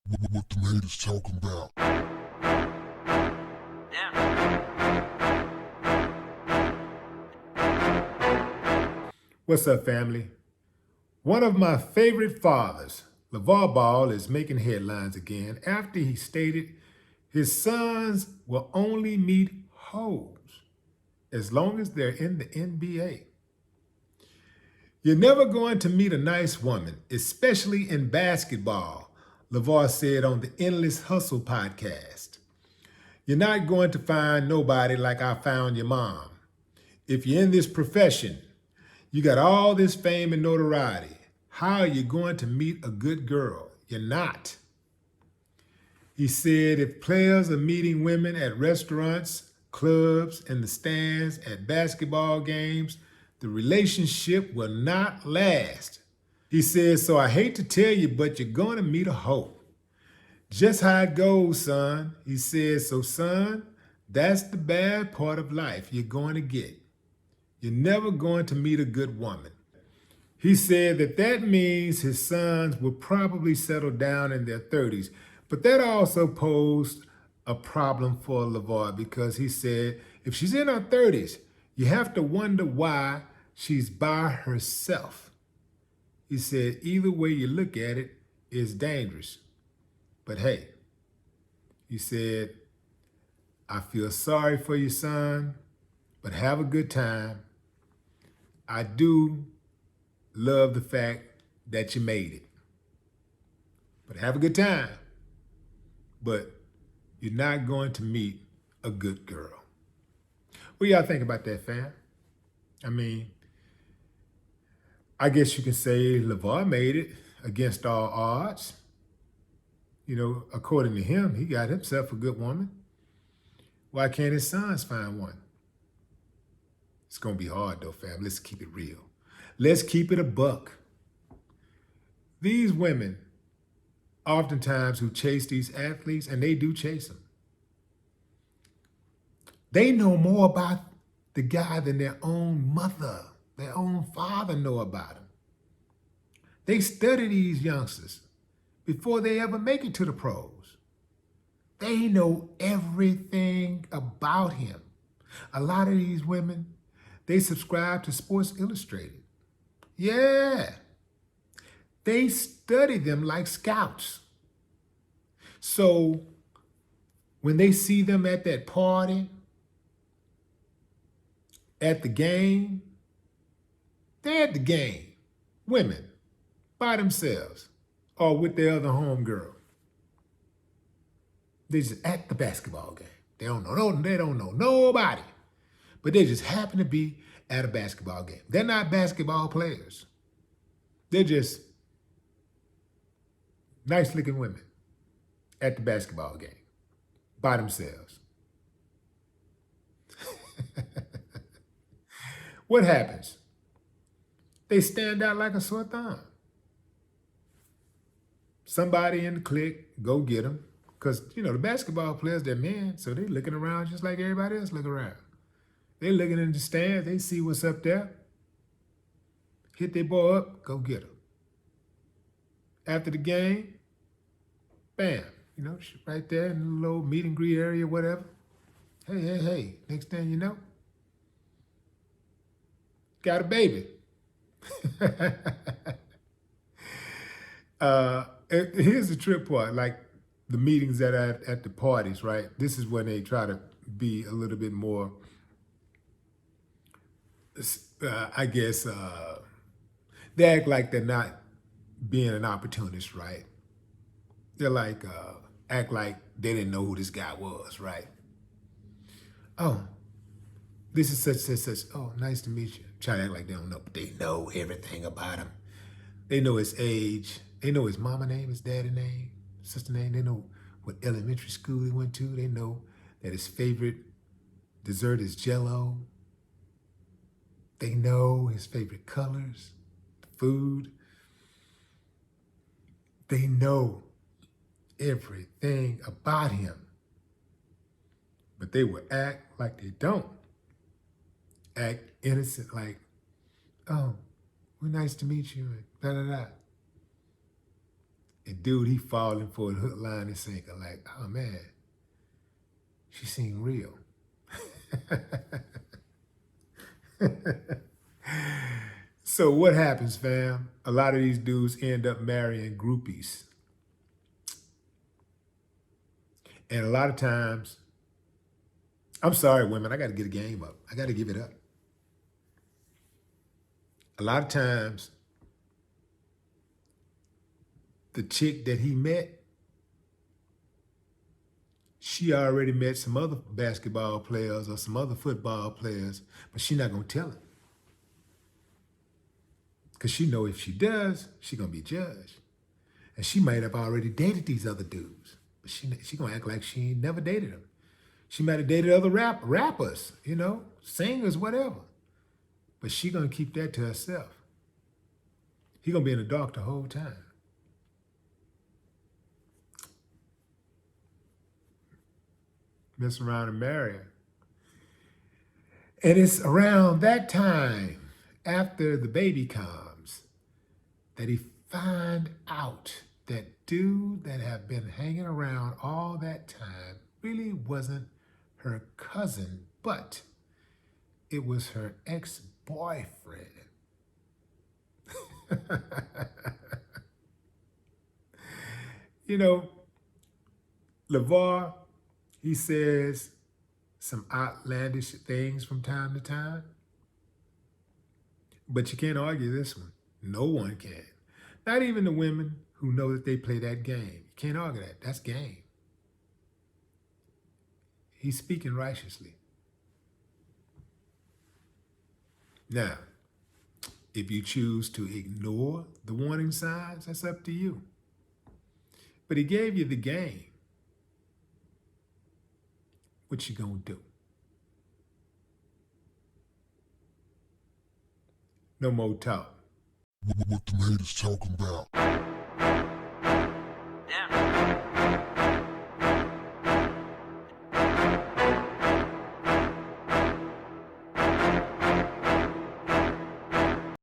What the haters talking about? What's up, family? One of my favorite fathers, LaVar Ball, is making headlines again after he stated his sons will only meet hoes as long as they're in the NBA. You're never going to meet a nice woman, especially in basketball, LaVar said on the Endless Hustle podcast. You're not going to find nobody like I found your mom. If you're in this profession, you got all this fame and notoriety. How are you going to meet a good girl? You're not. He said if players are meeting women at restaurants, clubs, in the stands, at basketball games, the relationship will not last. He said, so I hate to tell you, but you're going to meet a hoe. Just how it goes, son. He said, so son, that's the bad part of life you're going to get. You're never going to meet a good woman. He said that means his sons will probably settle down in their 30s. But that also posed a problem for LaVar because he said if she's in her 30s, you have to wonder why she's by herself. He said either way you look at it is dangerous. But hey, he said, I feel sorry for your son, but have a good time. I do love the fact that you made it. But have a good time. But you're not going to meet a good girl. What y'all think about that, fam? I mean, I guess you can say LaVar made it against all odds. You know, according to him, he got himself a good woman. Why can't his sons find one? It's going to be hard though, fam. Let's keep it real. Let's keep it a buck. These women, oftentimes who chase these athletes, and they do chase them, they know more about the guy than their own mother, their own father know about him. They study these youngsters before they ever make it to the pros. They know everything about him. A lot of these women, they subscribe to Sports Illustrated. Yeah. They study them like scouts. So when they see them at that party, at the game, they're at the game, women, by themselves or with their other homegirl. They're just at the basketball game. They don't know nobody, but they just happen to be at a basketball game. They're not basketball players. They're just nice looking women at the basketball game by themselves. What happens? They stand out like a sore thumb. Somebody in the clique, go get them. Because, you know, the basketball players, they're men, so they're looking around just like everybody else looking around. They're looking in the stands, they see what's up there. Hit their boy up, go get him. After the game, bam, you know, right there in the little meet and greet area, whatever. Hey, next thing you know, got a baby. Here's the trip part, like the meetings that are at the parties, right? This is when they try to be a little bit more, they act like they're not being an opportunist, right? They're like, act like they didn't know who this guy was, right? Oh, this is such. Oh, nice to meet you. Try to act like they don't know, but they know everything about him. They know his age. They know his mama name, his daddy name, sister name. They know what elementary school he went to. They know that his favorite dessert is Jell-O. They know his favorite colors, food. They know everything about him. But they will act like they don't. Act innocent, like, oh, we're nice to meet you, and da-da-da. And dude, he falling for a hook, line, and sinker. Like, oh man, she seemed real. So what happens, fam? A lot of these dudes end up marrying groupies. And a lot of times, I'm sorry, women, I got to get a game up. I got to give it up. A lot of times, the chick that he met, she already met some other basketball players or some other football players, but she's not going to tell him. Because she know if she does, she going to be judged. And she might have already dated these other dudes, but she going to act like she ain't never dated them. She might have dated other rappers, you know, singers, whatever. But she going to keep that to herself. He going to be in the dark the whole time. Mess around and marry her. And it's around that time, after the baby comes, that he find out that dude that had been hanging around all that time really wasn't her cousin, but it was her ex-boyfriend. You know, LaVar, he says some outlandish things from time to time, but you can't argue this one. No one can. Not even the women who know that they play that game. You can't argue that. That's game. He's speaking righteously. Now, if you choose to ignore the warning signs, that's up to you. But he gave you the game. What you gonna do? No more talk. What them haters talking about?